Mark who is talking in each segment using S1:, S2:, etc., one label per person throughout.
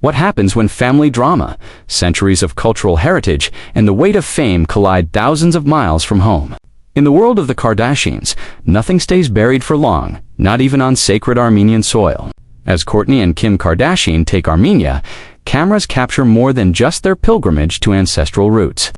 S1: What happens when family drama, centuries of cultural heritage, and the weight of fame collide thousands of miles from home? In the world of the Kardashians, nothing stays buried for long, not even on sacred Armenian soil. As Kourtney and Kim Kardashian take Armenia, cameras capture more than just their pilgrimage to ancestral roots.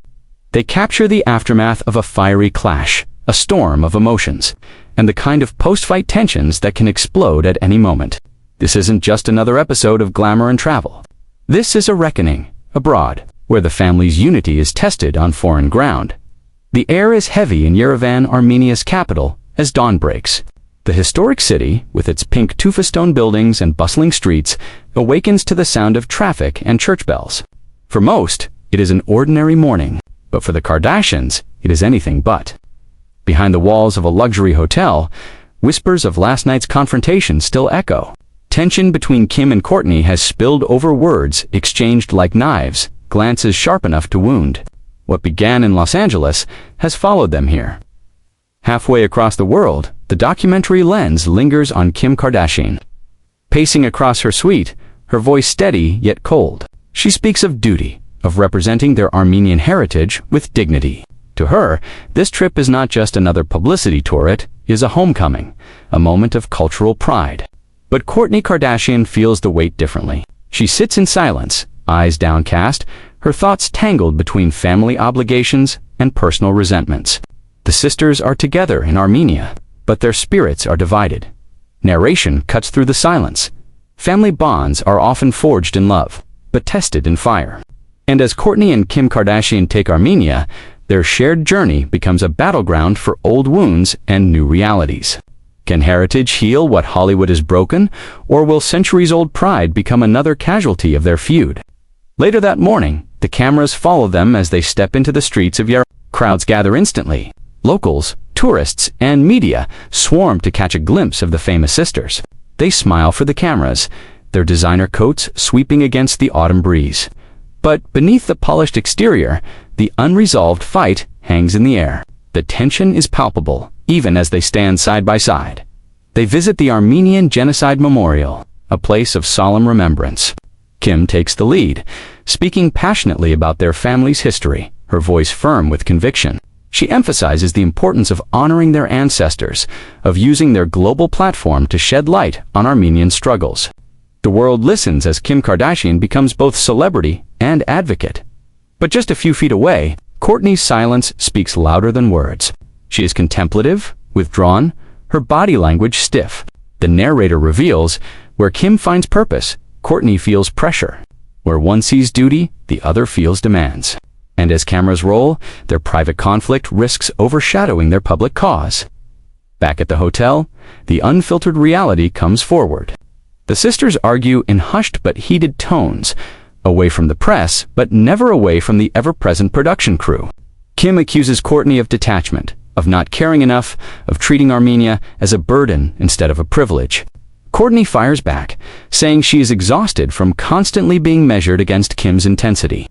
S1: They capture the aftermath of a fiery clash, a storm of emotions, and the kind of post-fight tensions that can explode at any moment. This isn't just another episode of glamour and travel. This is a reckoning, abroad, where the family's unity is tested on foreign ground. The air is heavy in Yerevan, Armenia's capital, as dawn breaks. The historic city, with its pink tufa-stone buildings and bustling streets, awakens to the sound of traffic and church bells. For most, it is an ordinary morning, but for the Kardashians, it is anything but. Behind the walls of a luxury hotel, whispers of last night's confrontation still echo. Tension between Kim and Kourtney has spilled over words exchanged like knives, glances sharp enough to wound. What began in Los Angeles has followed them here. Halfway across the world, the documentary lens lingers on Kim Kardashian. Pacing across her suite, her voice steady yet cold. She speaks of duty, of representing their Armenian heritage with dignity. To her, this trip is not just another publicity tour, it is a homecoming, a moment of cultural pride. But Kourtney Kardashian feels the weight differently. She sits in silence, eyes downcast, her thoughts tangled between family obligations and personal resentments. The sisters are together in Armenia, but their spirits are divided. Narration cuts through the silence. Family bonds are often forged in love, but tested in fire. And as Kourtney and Kim Kardashian take Armenia, their shared journey becomes a battleground for old wounds and new realities. Can heritage heal what Hollywood has broken, or will centuries-old pride become another casualty of their feud? Later that morning, the cameras follow them as they step into the streets of Yerevan. Crowds gather instantly. Locals, tourists, and media swarm to catch a glimpse of the famous sisters. They smile for the cameras, their designer coats sweeping against the autumn breeze. But beneath the polished exterior, the unresolved fight hangs in the air. The tension is palpable, even as they stand side by side. They visit the Armenian Genocide Memorial, a place of solemn remembrance. Kim takes the lead, speaking passionately about their family's history, her voice firm with conviction. She emphasizes the importance of honoring their ancestors, of using their global platform to shed light on Armenian struggles. The world listens as Kim Kardashian becomes both celebrity and advocate. But just a few feet away, Kourtney's silence speaks louder than words. She is contemplative, withdrawn, her body language stiff. The narrator reveals, where Kim finds purpose, Kourtney feels pressure. Where one sees duty, the other feels demands. And as cameras roll, their private conflict risks overshadowing their public cause. Back at the hotel, the unfiltered reality comes forward. The sisters argue in hushed but heated tones, away from the press, but never away from the ever-present production crew. Kim accuses Kourtney of detachment, of not caring enough, of treating Armenia as a burden instead of a privilege. Kourtney fires back, saying she is exhausted from constantly being measured against Kim's intensity.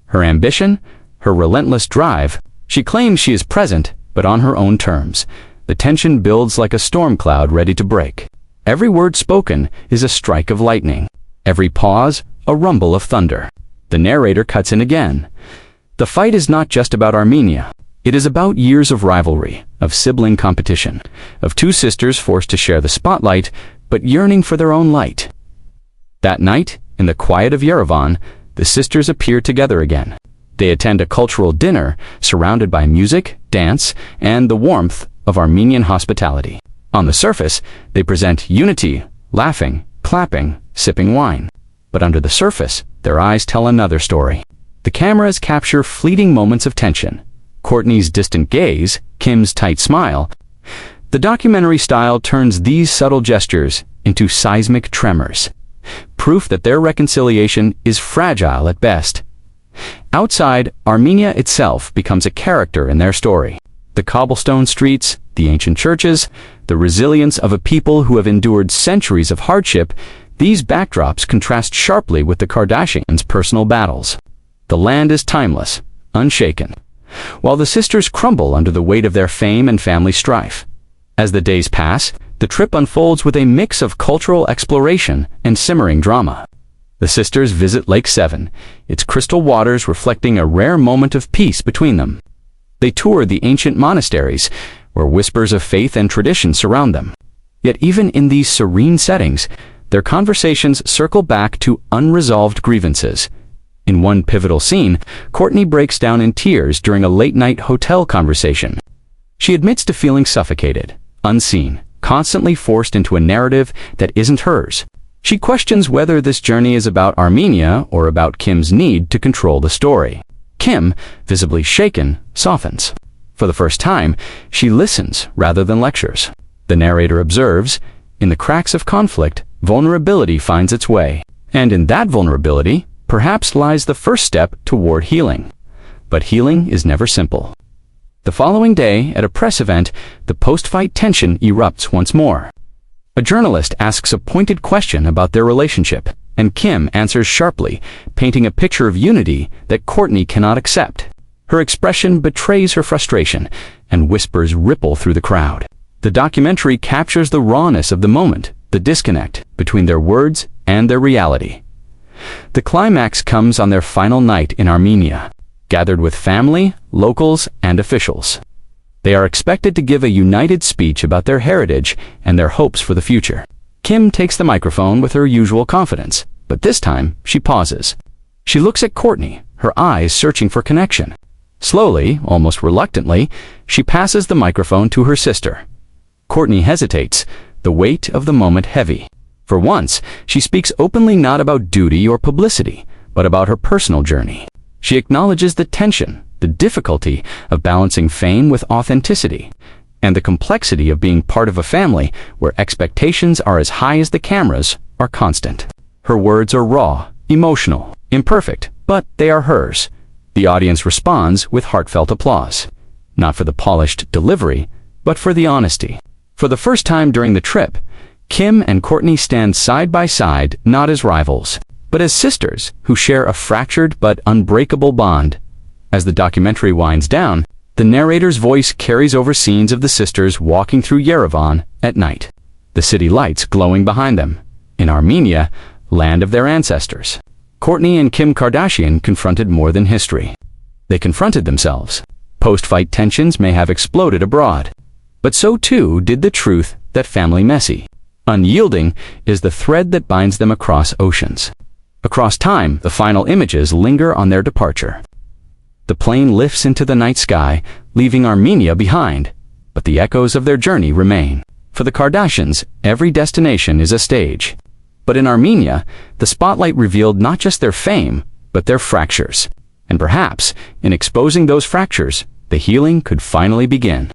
S1: Her ambition, her relentless drive, she claims she is present, but on her own terms. The tension builds like a storm cloud ready to break. Every word spoken is a strike of lightning. Every pause, a rumble of thunder. The narrator cuts in again. The fight is not just about Armenia. It is about years of rivalry, of sibling competition, of two sisters forced to share the spotlight, but yearning for their own light. That night, in the quiet of Yerevan, the sisters appear together again. They attend a cultural dinner surrounded by music, dance, and the warmth of Armenian hospitality. On the surface, they present unity, laughing, clapping, sipping wine. But under the surface, their eyes tell another story. The cameras capture fleeting moments of tension. Kourtney's distant gaze, Kim's tight smile. The documentary style turns these subtle gestures into seismic tremors. Proof that their reconciliation is fragile at best. Outside, Armenia itself becomes a character in their story. The cobblestone streets, the ancient churches, the resilience of a people who have endured centuries of hardship, these backdrops contrast sharply with the Kardashians' personal battles. The land is timeless, unshaken, while the sisters crumble under the weight of their fame and family strife. As the days pass, the trip unfolds with a mix of cultural exploration and simmering drama. The sisters visit Lake Seven, its crystal waters reflecting a rare moment of peace between them. They tour the ancient monasteries, where whispers of faith and tradition surround them. Yet even in these serene settings, their conversations circle back to unresolved grievances. In one pivotal scene, Kourtney breaks down in tears during a late-night hotel conversation. She admits to feeling suffocated, unseen, constantly forced into a narrative that isn't hers. She questions whether this journey is about Armenia or about Kim's need to control the story. Kim, visibly shaken, softens. For the first time, she listens rather than lectures. The narrator observes, in the cracks of conflict, vulnerability finds its way. And in that vulnerability, perhaps lies the first step toward healing. But healing is never simple. The following day, at a press event, the post-fight tension erupts once more. A journalist asks a pointed question about their relationship, and Kim answers sharply, painting a picture of unity that Kourtney cannot accept. Her expression betrays her frustration, and whispers ripple through the crowd. The documentary captures the rawness of the moment, the disconnect between their words and their reality. The climax comes on their final night in Armenia, gathered with family, locals, and officials. They are expected to give a united speech about their heritage and their hopes for the future. Kim takes the microphone with her usual confidence, but this time she pauses. She looks at Kourtney, her eyes searching for connection. Slowly, almost reluctantly, she passes the microphone to her sister. Kourtney hesitates, the weight of the moment heavy. For once, she speaks openly not about duty or publicity, but about her personal journey. She acknowledges the tension, the difficulty of balancing fame with authenticity, and the complexity of being part of a family where expectations are as high as the cameras are constant. Her words are raw, emotional, imperfect, but they are hers. The audience responds with heartfelt applause, not for the polished delivery, but for the honesty. For the first time during the trip, Kim and Kourtney stand side by side, not as rivals, but as sisters who share a fractured but unbreakable bond. As the documentary winds down, the narrator's voice carries over scenes of the sisters walking through Yerevan at night, the city lights glowing behind them. In Armenia, land of their ancestors, Kourtney and Kim Kardashian confronted more than history. They confronted themselves. Post-fight tensions may have exploded abroad, but so too did the truth that family messy. Unyielding is the thread that binds them across oceans. Across time, the final images linger on their departure. The plane lifts into the night sky, leaving Armenia behind, but the echoes of their journey remain. For the Kardashians, every destination is a stage. But in Armenia, the spotlight revealed not just their fame, but their fractures. And perhaps, in exposing those fractures, the healing could finally begin.